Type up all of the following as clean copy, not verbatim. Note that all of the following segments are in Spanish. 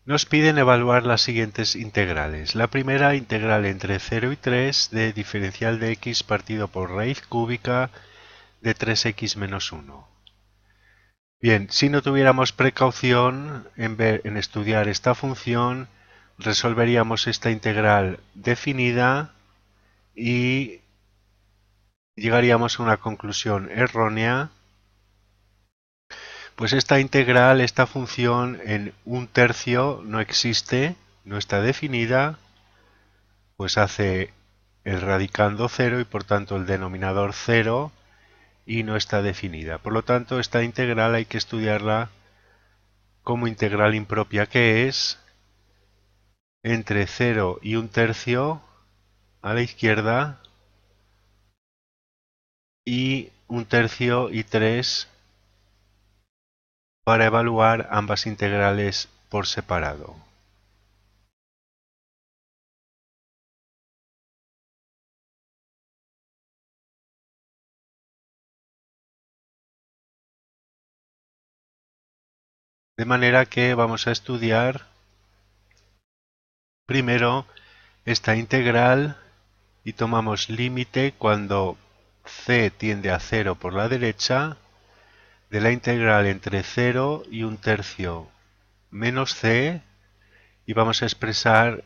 Nos piden evaluar las siguientes integrales. La primera, integral entre 0 y 3 de diferencial de x partido por raíz cúbica de 3x menos 1. Bien, si no tuviéramos precaución en estudiar esta función, resolveríamos esta integral definida y llegaríamos a una conclusión errónea. Pues esta integral, esta función en un tercio no existe, no está definida, pues hace el radicando 0 y por tanto el denominador 0 y no está definida. Por lo tanto, esta integral hay que estudiarla como integral impropia, que es entre 0 y un tercio a la izquierda y un tercio y 3 para evaluar ambas integrales por separado. De manera que vamos a estudiar primero esta integral y tomamos límite cuando c tiende a 0 por la derecha de la integral entre 0 y un tercio menos c, y vamos a expresar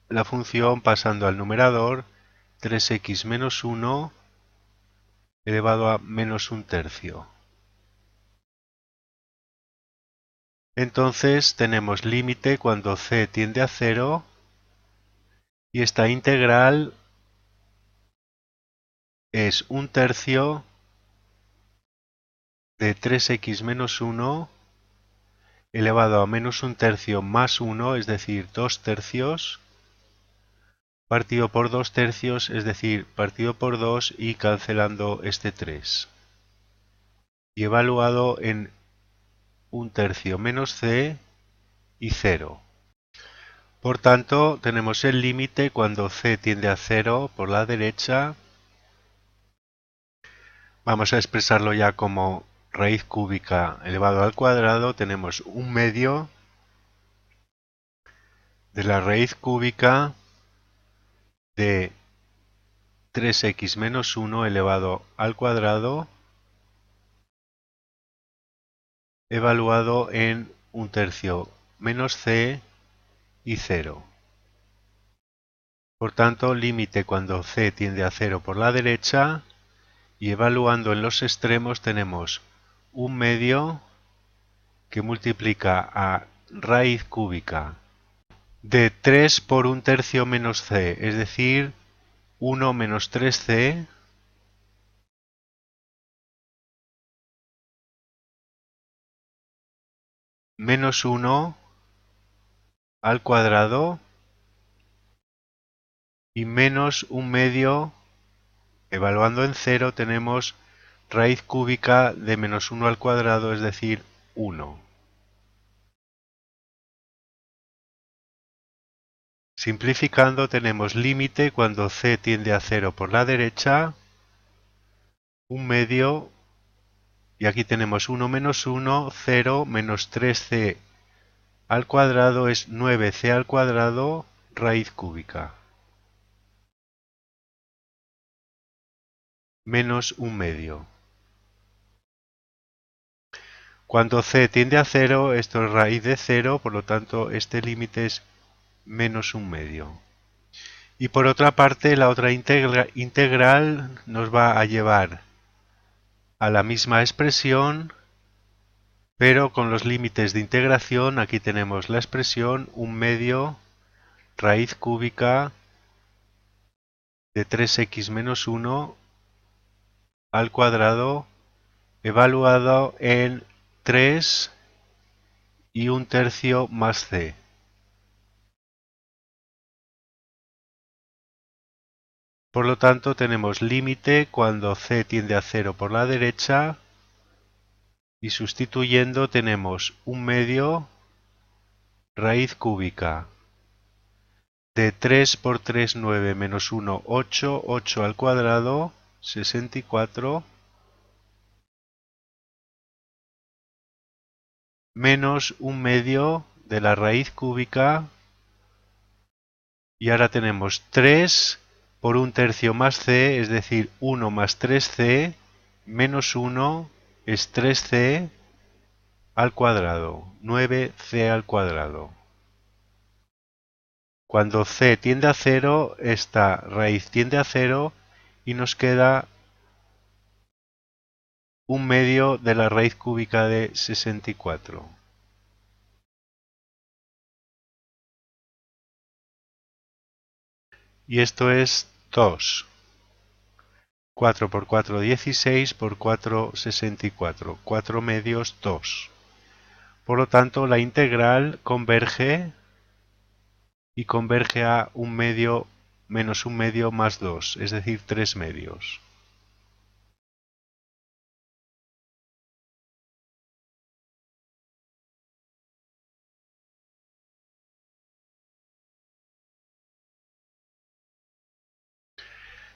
la función pasando al numerador 3x menos 1 elevado a menos un tercio. Entonces tenemos límite cuando c tiende a 0 y esta integral es un tercio de 3x menos 1 elevado a menos un tercio más 1, es decir, 2 tercios, partido por 2 tercios, es decir, partido por 2 y cancelando este 3. Y evaluado en un tercio menos c y 0. Por tanto, tenemos el límite cuando c tiende a 0 por la derecha. Vamos a expresarlo ya como raíz cúbica elevado al cuadrado. Tenemos un medio de la raíz cúbica de 3x menos 1 elevado al cuadrado evaluado en un tercio menos c y 0. Por tanto, límite cuando c tiende a 0 por la derecha, y evaluando en los extremos tenemos un medio que multiplica a raíz cúbica de 3 por un tercio menos c, es decir, 1 menos 3c, menos 1 al cuadrado y menos un medio. Evaluando en 0 tenemos raíz cúbica de menos 1 al cuadrado, es decir, 1. Simplificando tenemos límite cuando c tiende a 0 por la derecha, un medio, y aquí tenemos 1 menos 1, 0 menos 3c al cuadrado es 9c al cuadrado raíz cúbica, menos un medio. Cuando c tiende a 0, esto es raíz de 0, por lo tanto este límite es menos un medio. Y por otra parte, la otra integral nos va a llevar a la misma expresión, pero con los límites de integración. Aquí tenemos la expresión un medio raíz cúbica de 3x menos 1 al cuadrado evaluado en 3 y un tercio más c. Por lo tanto, tenemos límite cuando c tiende a 0 por la derecha, y sustituyendo tenemos un medio raíz cúbica de 3 por 3, 9, menos 1, 8, 8 al cuadrado, 64, menos un medio, de la raíz cúbica. Y ahora tenemos 3 por 1/3 más c, es decir, 1 más 3c, menos 1 es 3c al cuadrado, 9c al cuadrado. Cuando c tiende a 0, esta raíz tiende a 0 y nos queda 1/2 de la raíz cúbica de 64. Y esto es 2. 4 por 4, 16 por 4, 64. 4 medios, 2. Por lo tanto, la integral converge y converge a 1/2 menos 1/2 más 2, es decir, 3 medios.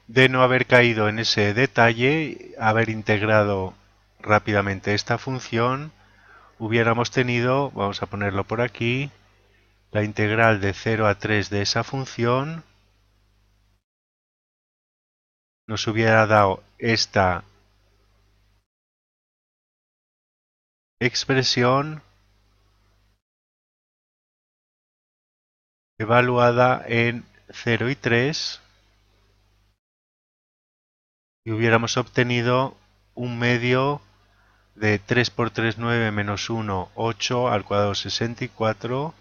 De no haber caído en ese detalle, haber integrado rápidamente esta función, hubiéramos tenido, vamos a ponerlo por aquí, la integral de 0 a 3 de esa función nos hubiera dado esta expresión evaluada en 0 y 3 y hubiéramos obtenido 1/2 de 3 por 3, 9 menos 1, 8 al cuadrado 64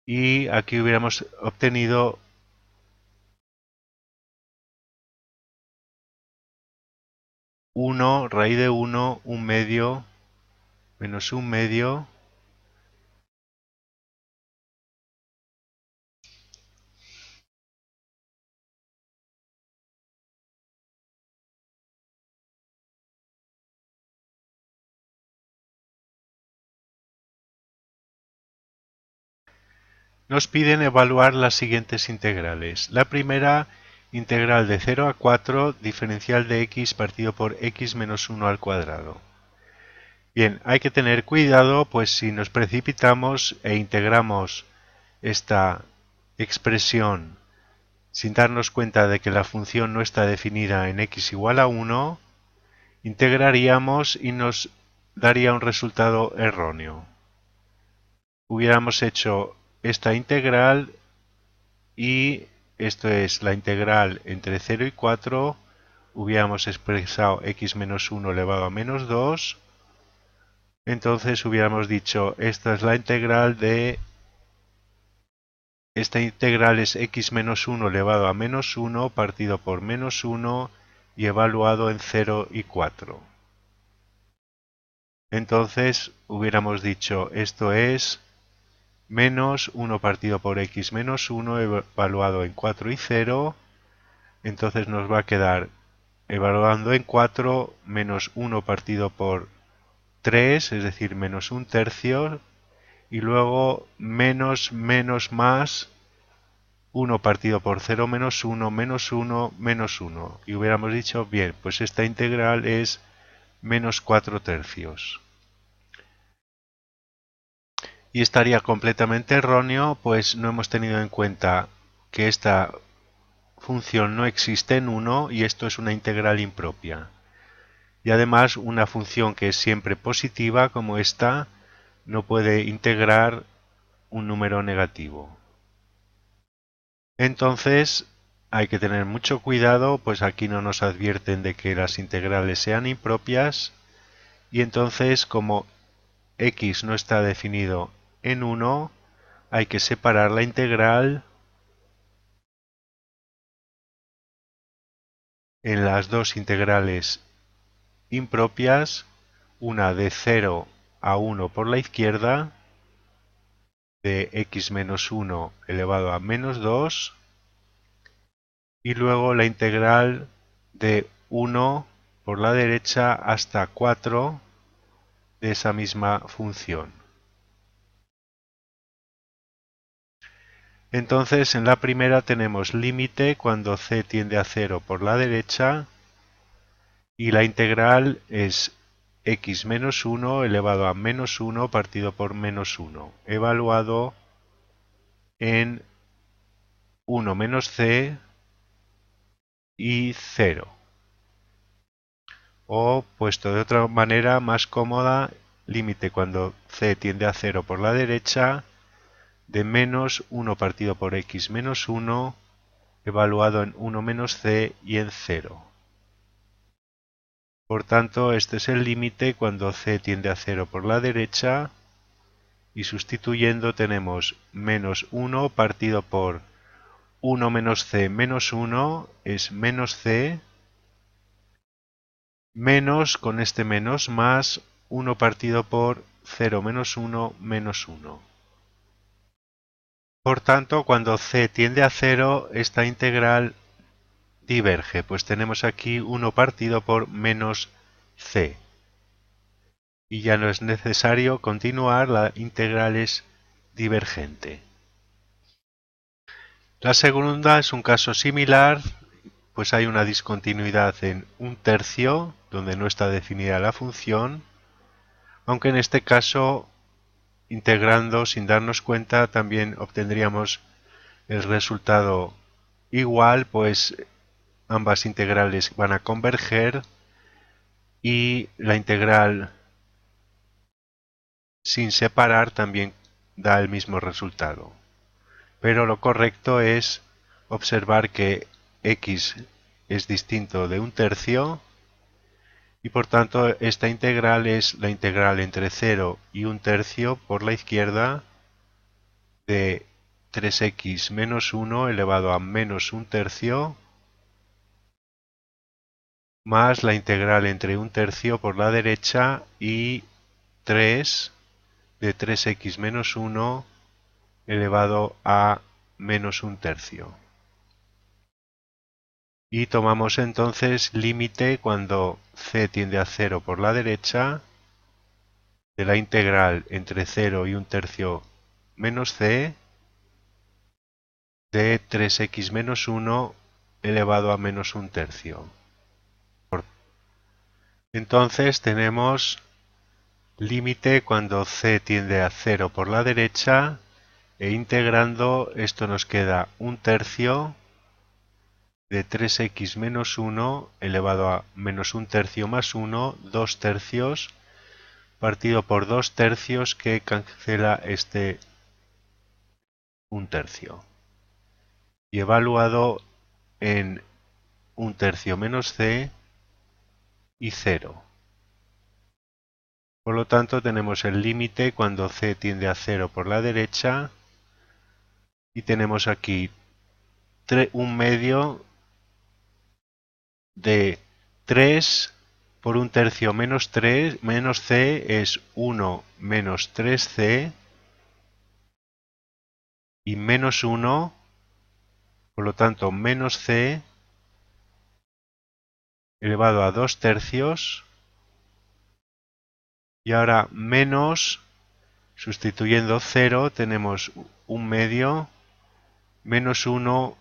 y aquí hubiéramos obtenido 1 raíz de 1, 1/2 menos 1/2 Nos piden evaluar las siguientes integrales. La primera, integral de 0 a 4, diferencial de x partido por x menos 1 al cuadrado. Bien, hay que tener cuidado, pues si nos precipitamos e integramos esta expresión sin darnos cuenta de que la función no está definida en x igual a 1, integraríamos y nos daría un resultado erróneo. Hubiéramos hecho esta integral y esto es la integral entre 0 y 4, hubiéramos expresado x menos 1 elevado a menos 2, entonces hubiéramos dicho esta es la integral de, esta integral es x menos 1 elevado a menos 1 partido por menos 1 y evaluado en 0 y 4. Entonces hubiéramos dicho esto es menos 1 partido por x menos 1 evaluado en 4 y 0, entonces nos va a quedar evaluando en 4 menos 1 partido por 3, es decir, menos 1/3, y luego menos menos más 1 partido por 0 menos 1 menos 1 menos 1. Y hubiéramos dicho, bien, pues esta integral es menos 4/3. Y estaría completamente erróneo, pues no hemos tenido en cuenta que esta función no existe en 1 y esto es una integral impropia. Y además una función que es siempre positiva como esta no puede integrar un número negativo. Entonces hay que tener mucho cuidado, pues aquí no nos advierten de que las integrales sean impropias y entonces como x no está definido en 1, hay que separar la integral en las dos integrales impropias, una de 0 a 1 por la izquierda, de x menos 1 elevado a menos 2, y luego la integral de 1 por la derecha hasta 4 de esa misma función. Entonces en la primera tenemos límite cuando c tiende a 0 por la derecha y la integral es x menos 1 elevado a menos 1 partido por menos 1, evaluado en 1 menos c y 0. O, puesto de otra manera más cómoda, límite cuando c tiende a 0 por la derecha de menos 1 partido por x menos 1, evaluado en 1 menos c y en 0. Por tanto, este es el límite cuando c tiende a 0 por la derecha, y sustituyendo tenemos menos 1 partido por 1 menos c menos 1 es menos c, menos con este menos más 1 partido por 0 menos 1 menos 1. Por tanto, cuando c tiende a 0, esta integral diverge, pues tenemos aquí 1 partido por menos c. Y ya no es necesario continuar, la integral es divergente. La segunda es un caso similar, pues hay una discontinuidad en 1/3, donde no está definida la función, aunque en este caso, integrando sin darnos cuenta, también obtendríamos el resultado igual, pues ambas integrales van a converger y la integral sin separar también da el mismo resultado. Pero lo correcto es observar que x es distinto de 1/3 y por tanto esta integral es la integral entre 0 y 1/3 por la izquierda de 3x menos 1 elevado a menos 1/3 más la integral entre 1/3 por la derecha y 3 de 3x menos 1 elevado a menos 1/3. Y tomamos entonces límite cuando c tiende a 0 por la derecha de la integral entre 0 y 1/3 menos c de 3x menos 1 elevado a menos 1/3. Entonces tenemos límite cuando c tiende a 0 por la derecha, e integrando esto nos queda 1/3 de 3x menos 1 elevado a menos 1/3 más 1, 2/3, partido por 2/3 que cancela este 1/3. Y evaluado en 1/3 menos c y 0. Por lo tanto tenemos el límite cuando c tiende a 0 por la derecha y tenemos aquí 1 medio de 3 por 1/3 menos 3 menos c es 1 menos 3c y menos 1, por lo tanto menos c elevado a 2/3 y ahora menos, sustituyendo 0 tenemos 1 medio menos 1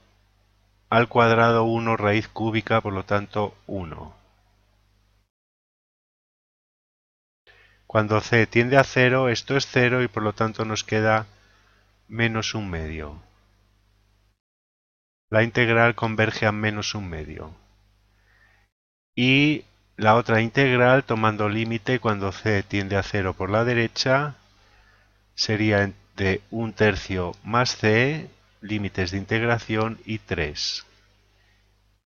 al cuadrado 1 raíz cúbica, por lo tanto 1. Cuando c tiende a 0, esto es 0 y por lo tanto nos queda menos 1 medio. La integral converge a menos 1 medio. Y la otra integral, tomando límite cuando c tiende a 0 por la derecha, sería de 1/3 más c, límites de integración y 3.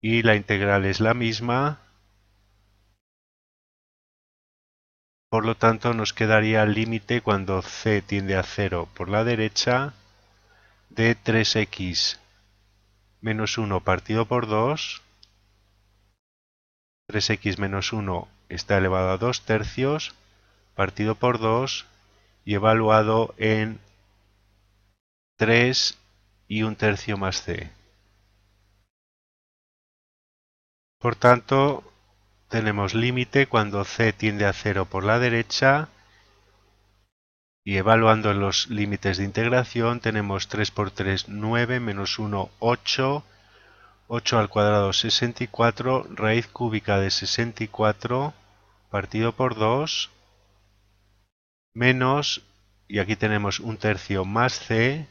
Y la integral es la misma, por lo tanto nos quedaría el límite cuando c tiende a 0 por la derecha de 3x menos 1 partido por 2, 3x menos 1 está elevado a 2/3 partido por 2 y evaluado en 3 y 1/3 más c. Por tanto, tenemos límite cuando c tiende a 0 por la derecha y evaluando los límites de integración tenemos 3 por 3, 9, menos 1, 8, 8 al cuadrado 64, raíz cúbica de 64 partido por 2 menos, y aquí tenemos 1/3 más c,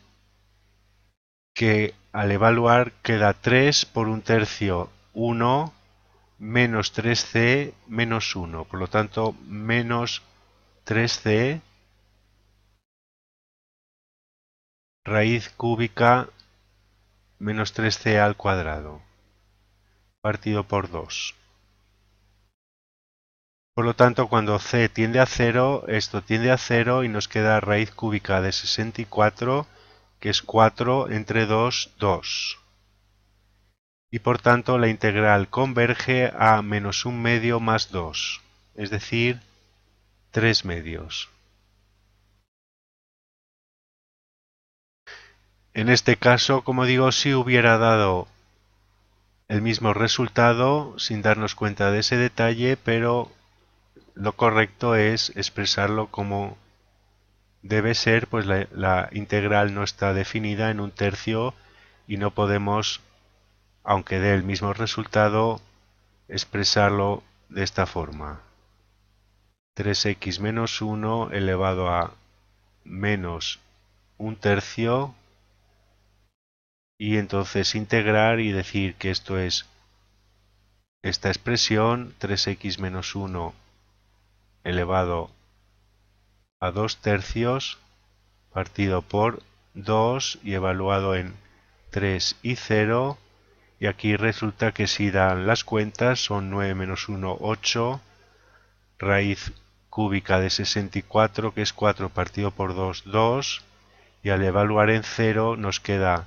que al evaluar queda 3 por 1/3, 1, menos 3c menos 1. Por lo tanto, menos 3c raíz cúbica menos 3c al cuadrado, partido por 2. Por lo tanto, cuando c tiende a 0, esto tiende a 0 y nos queda raíz cúbica de 64, que es 4 entre 2, 2. Y por tanto la integral converge a menos 1/2 más 2, es decir, 3/2. En este caso, como digo, si hubiera dado el mismo resultado sin darnos cuenta de ese detalle, pero lo correcto es expresarlo como debe ser, pues la integral no está definida en 1/3 y no podemos, aunque dé el mismo resultado, expresarlo de esta forma. 3x menos 1 elevado a menos 1/3, y entonces integrar y decir que esto es esta expresión 3x menos 1 elevado a 2/3 partido por 2 y evaluado en 3 y 0, y aquí resulta que si dan las cuentas son 9 menos 1, 8, raíz cúbica de 64, que es 4 partido por 2, 2, y al evaluar en 0 nos queda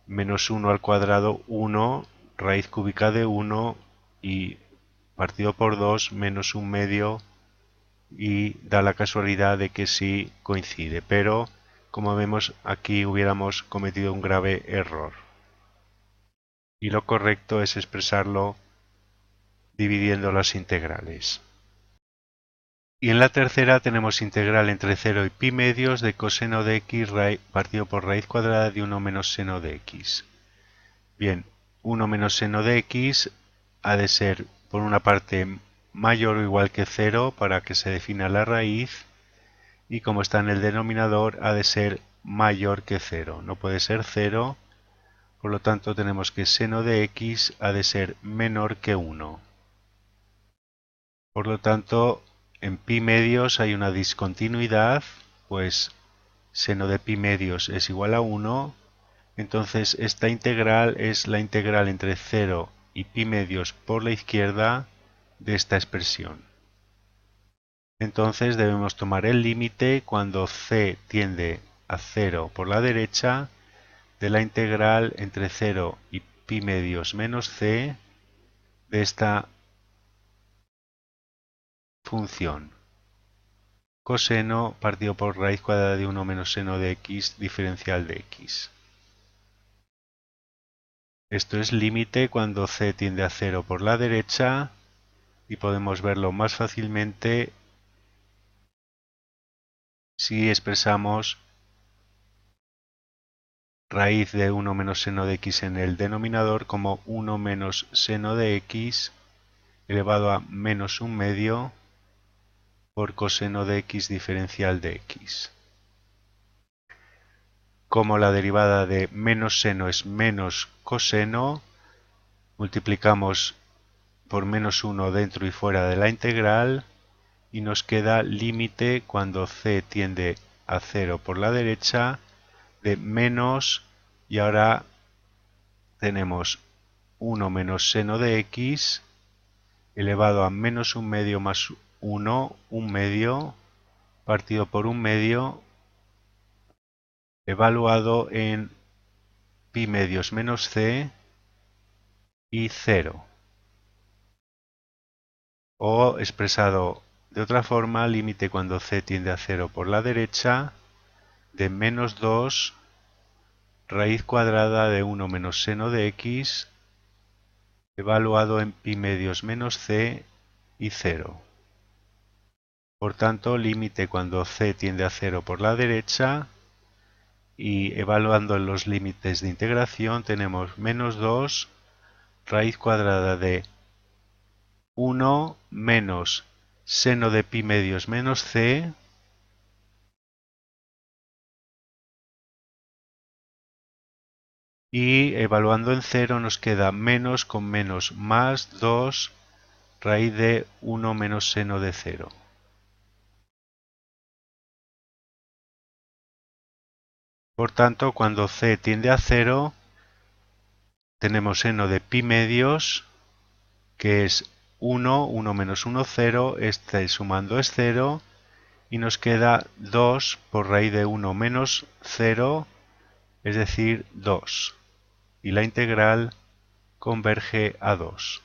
menos 1 al cuadrado, 1, raíz cúbica de 1, y partido por 2, menos 1/2, y da la casualidad de que sí coincide, pero como vemos aquí hubiéramos cometido un grave error. Y lo correcto es expresarlo dividiendo las integrales. Y en la tercera tenemos integral entre 0 y pi medios de coseno de x partido por raíz cuadrada de 1 menos seno de x. Bien, 1 menos seno de x ha de ser por una parte mayor o igual que 0 para que se defina la raíz, y como está en el denominador ha de ser mayor que 0. No puede ser 0, por lo tanto tenemos que seno de x ha de ser menor que 1. Por lo tanto, en pi medios hay una discontinuidad, pues seno de pi medios es igual a 1, entonces esta integral es la integral entre 0 y pi medios por la izquierda de esta expresión. Entonces debemos tomar el límite cuando c tiende a 0 por la derecha de la integral entre 0 y pi medios menos c de esta función. Coseno partido por raíz cuadrada de 1 menos seno de x diferencial de x. Esto es límite cuando c tiende a 0 por la derecha, y podemos verlo más fácilmente si expresamos raíz de 1 menos seno de x en el denominador como 1 menos seno de x elevado a menos 1/2 por coseno de x diferencial de x. Como la derivada de menos seno es menos coseno, multiplicamos por menos 1 dentro y fuera de la integral, y nos queda límite cuando c tiende a 0 por la derecha de menos, y ahora tenemos 1 menos seno de x elevado a menos 1/2 más 1, 1/2, partido por 1/2, evaluado en pi medios menos c y 0. O expresado de otra forma, límite cuando c tiende a 0 por la derecha de menos 2 raíz cuadrada de 1 menos seno de x evaluado en pi medios menos c y 0. Por tanto, límite cuando c tiende a 0 por la derecha, y evaluando en los límites de integración tenemos menos 2 raíz cuadrada de 1 menos seno de pi medios menos c y evaluando en cero nos queda menos con menos más 2 raíz de 1 menos seno de 0. Por tanto, cuando c tiende a 0, tenemos seno de pi medios, que es 1, 1 menos 1, 0, este sumando es 0, y nos queda 2 por raíz de 1 menos 0, es decir, 2. Y la integral converge a 2.